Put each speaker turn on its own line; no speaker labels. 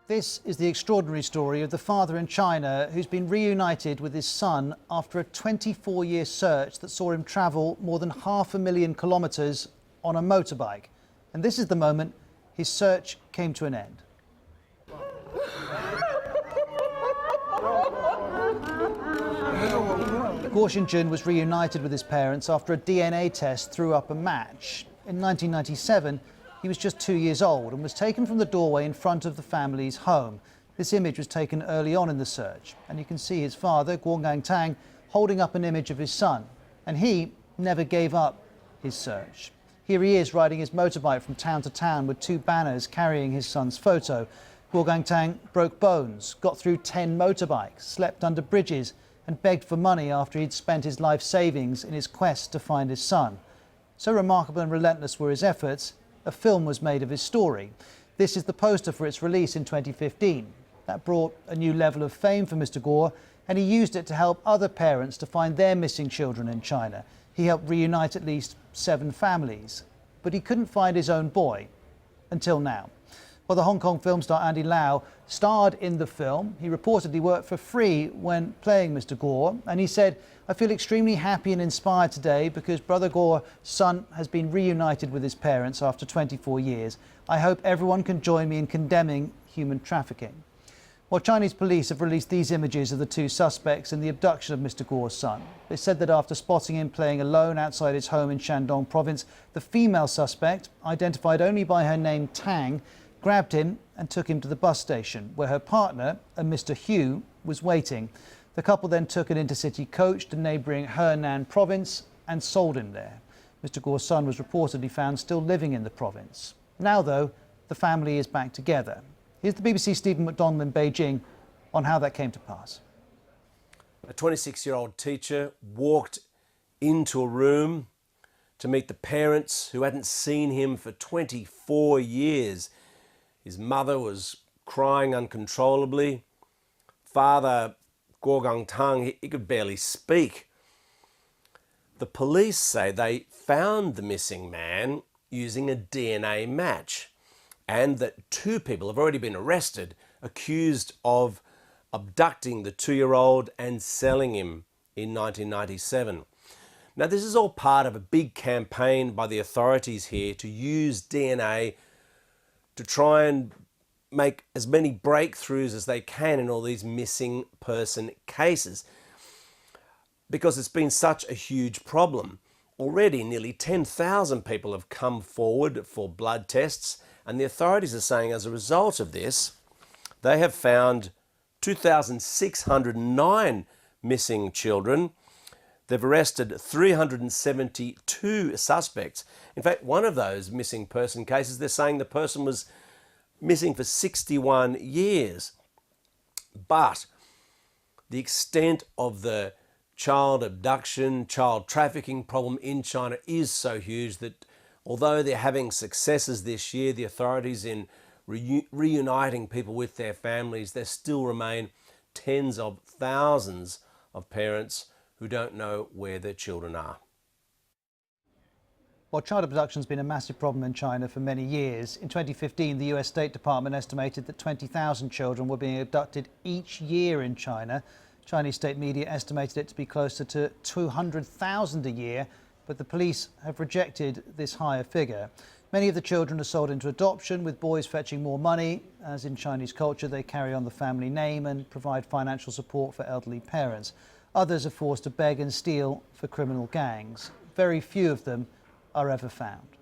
This is the extraordinary story of the father in China who's been reunited with his son after a 24-year search that saw him travel more than 500,000 kilometres on a motorbike. And this is the moment his search came to an end. Guo Gangtang was reunited with his parents after a DNA test threw up a match. In 1997, he was just 2 years old and was taken from the doorway in front of the family's home. This image was taken early on in the search, and you can see his father, Guo Gangtang, holding up an image of his son. And he never gave up his search. Here he is riding his motorbike from town to town with 2 banners carrying his son's photo. Guo Gangtang broke bones, got through 10 motorbikes, slept under bridges, and begged for money after he'd spent his life savings in his quest to find his son. So remarkable and relentless were his efforts, a film was made of his story. This is the poster for its release in 2015. That brought a new level of fame for Mr. Guo, and he used it to help other parents to find their missing children in China. He helped reunite at least 7 families, but he couldn't find his own boy until now. Well, the Hong Kong film star Andy Lau starred in the film. He reportedly worked for free when playing Mr. Guo, and he said, "I feel extremely happy and inspired today because Brother Guo's son has been reunited with his parents after 24 years. I hope everyone can join me in condemning human trafficking." Well, Chinese police have released these images of the 2 suspects in the abduction of Mr. Guo's son. They said that after spotting him playing alone outside his home in Shandong province, the female suspect, identified only by her name Tang, grabbed him and took him to the bus station, where her partner, a Mr. Hu, was waiting. The couple then took an intercity coach to neighbouring Henan province and sold him there. Mr. Guo's son was reportedly found still living in the province. Now, though, the family is back together. Here's the BBC Stephen McDonald in Beijing on how that came to pass.
A 26-year-old teacher walked into a room to meet the parents who hadn't seen him for 24 years. His mother was crying uncontrollably. Father, Guo Gangtang, he could barely speak. The police say they found the missing man using a DNA match, and that 2 people have already been arrested, accused of abducting the 2-year-old and selling him in 1997. Now, this is all part of a big campaign by the authorities here to use DNA to try and make as many breakthroughs as they can in all these missing person cases, because it's been such a huge problem. Already nearly 10,000 people have come forward for blood tests, and the authorities are saying as a result of this, they have found 2,609 missing children. They've arrested 372 suspects. In fact, one of those missing person cases, they're saying the person was missing for 61 years. But the extent of the child abduction, child trafficking problem in China is so huge that although they're having successes this year, the authorities in reuniting people with their families, there still remain tens of thousands of parents who don't know where their children are.
Well, child abduction has been a massive problem in China for many years. In 2015, the US State Department estimated that 20,000 children were being abducted each year in China. Chinese state media estimated it to be closer to 200,000 a year, but the police have rejected this higher figure. Many of the children are sold into adoption, with boys fetching more money. As in Chinese culture, they carry on the family name and provide financial support for elderly parents. Others are forced to beg and steal for criminal gangs. Very few of them are ever found.